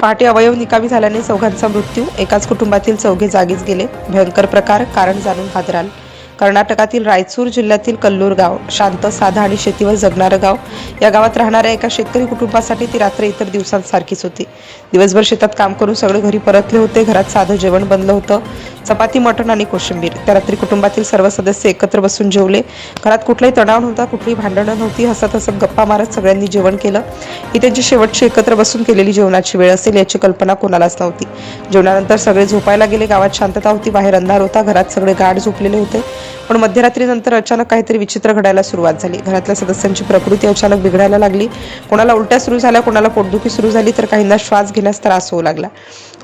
पहाटे अवयव निकामी झाल्याने चौघांचा मृत्यू, एकाच कुटुंबातील चौघे जागीच गेले. भयंकर प्रकार, कारण जाणून हादराल. कर्नाटकातील रायचूर जिल्ह्यातील कल्लूर गाव शांत, साधा आणि शेतीवर जगणारं गाव. या गावात राहणाऱ्या एका शेतकरी कुटुंबासाठी ती रात्र इतर दिवसांसारखीच होती. दिवसभर शेतात काम करून सगळे घरी परतले होते. घरात साधं जेवण बनलं होतं, चपाती, मटण आणि कोशिंबीर. त्या रात्री कुटुंबातील सर्व सदस्य एकत्र बसून जेवले. घरात कुठलाही तणाव नव्हता, कुठलीही भांडणं नव्हती. हसत हसत गप्पा मारत सगळ्यांनी जेवण केलं. ही त्यांची शेवटची एकत्र बसून केलेली जेवणाची वेळ असेल याची कल्पना कोणालाच नव्हती. जेवणानंतर सगळे झोपायला गेले. गावात शांतता होती. बाहेर अंधार होता. घरात सगळे गाढ झोपलेले होते. पण मध्यरात्रीनंतर अचानक काहीतरी विचित्र घडायला सुरुवात झाली. घरातल्या सदस्यांची प्रकृती अचानक बिघडायला लागली. कोणाला उलट्या सुरू झाल्या, कोणाला पोटदुखी सुरू झाली, तर काहींना श्वास घेण्यास त्रास होऊ लागला.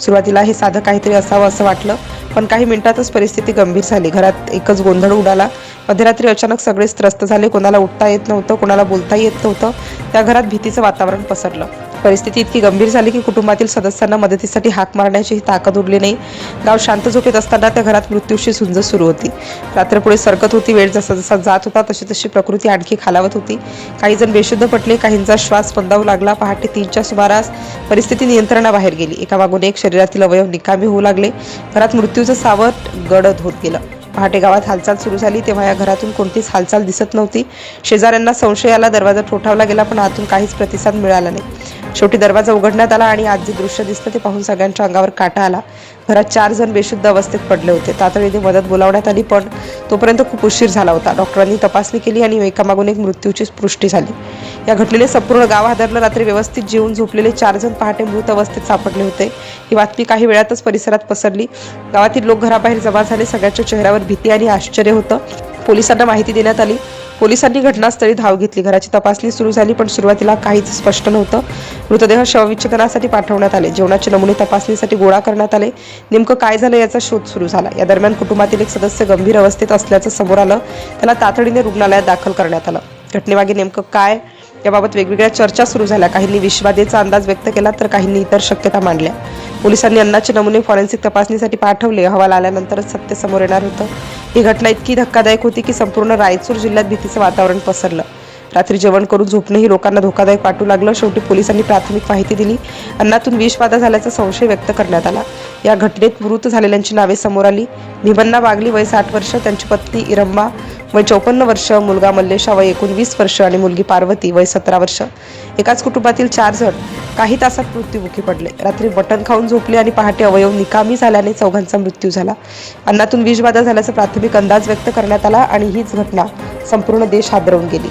सुरुवातीला हे साधं काहीतरी असावं असं वाटलं, पण काही मिनिटातच परिस्थिती गंभीर झाली. घरात एकच गोंधळ उडाला. मध्यरात्री अचानक सगळेच त्रस्त झाले. कोणाला उठता येत नव्हतं, कोणाला बोलता येत नव्हतं. त्या घरात भीतीचं वातावरण पसरलं. परिस्थिती इतकी गंभीर झाली की कुटुंबातील सदस्यांना मदतीसाठी हाक मारण्याची ताकद उरली नाही. गाव शांत झोपेत असताना त्या घरात मृत्यूशी झुंज सुरू होती. रात्र पुढे सरकत होती. वेळ जसा जसा जात होता तशी तशी प्रकृती आणखी खालावत होती. काही जण बेशुद्ध पडले, काहींचा श्वास मंदावू लागला. पहाटे 3च्या सुमारास परिस्थिती नियंत्रणाबाहेर गेली. एकामागून एक शरीरातील अवयव निकामी होऊ लागले. घरात मृत्यूचं सावट गडद होत गेलं. पहाटे गावात हालचाल सुरू झाली तेव्हा या घरातून कोणतीच हालचाल दिसत नव्हती. शेजाऱ्यांना संशय आला. दरवाजा ठोठावला गेला, पण आतून काहीच प्रतिसाद मिळाला नाही. शेवटी दरवाजा उघडण्यात आला आणि आज जे दृश्य दिसतं ते पाहून सगळ्यांच्या अंगावर काटा आला. घरात 4 जण बेशुद्ध अवस्थेत पडले होते. तातडीने मदत बोलावण्यात आली, पण तोपर्यंत खूप उशीर झाला होता. डॉक्टरांनी तपासणी केली आणि एकामागून एक मृत्यूची पुष्टी झाली. या घटनेने संपूर्ण गाव हादरलं. रात्री व्यवस्थित जेवून झोपलेले 4 जण पहाटे मृत अवस्थेत सापडले होते. ही बातमी काही वेळातच परिसरात पसरली. गावातील लोक घराबाहेर जमा झाले. सगळ्यांच्या चेहऱ्यावर भीती आणि आश्चर्य होतं. पोलिसांना माहिती देण्यात आली. पोलिसांनी घटनास्थळी धाव घेतली. घराची तपासणी सुरू झाली, पण सुरुवातीला काहीच स्पष्ट नव्हतं. मृतदेह शवविच्छेदनासाठी पाठवण्यात आले. जेवणाचे नमुने तपासणीसाठी गोळा करण्यात आले. नेमकं काय झालं याचा शोध सुरू झाला. या दरम्यान कुटुंबातील एक सदस्य गंभीर अवस्थेत असल्याचं समोर आलं. त्याला तातडीने रुग्णालयात दाखल करण्यात आलं. घटनेमागे नेमकं काय याबाबत वेगवेगळ्या चर्चा सुरू झाल्या. काहींनी विषबाधेचा अंदाज व्यक्त केला, तर काहींनी इतर शक्यता मांडल्या. पोलिसांनी अन्नाचे नमुने फॉरेन्सिक तपासणीसाठी पाठवले. अहवाल आल्यानंतरच सत्य समोर येणार होतं. ही घटना इतकी धक्कादायक होती की संपूर्ण रायचूर जिल्ह्यात भीतीचं वातावरण पसरलं. रात्री जेवण करून झोपणेही लोकांना धोकादायक वाटू लागलं. शेवटी पोलिसांनी प्राथमिक माहिती दिली. अन्नातून विषबाधा झाल्याचा संशय व्यक्त करण्यात आला. या घटनेत मृत झालेल्यांची नावे समोर आली. निबन्ना वागली, वय 60 वर्ष, त्यांची पत्नी इरम्मा वय 54 वर्ष, मुलगा मल्लेशा वय 19 वर्ष आणि मुलगी पार्वती वय 17 वर्ष. एकाच कुटुंबातील 4 जण काही तासात मृत्युमुखी पडले. रात्री मटण खाऊन झोपले आणि पहाटे अवयव निकामी झाल्याने चौघांचा मृत्यू झाला. अन्नातून विषबाधा झाल्याचा प्राथमिक अंदाज व्यक्त करण्यात आला आणि हीच घटना संपूर्ण देश हादरवून गेली.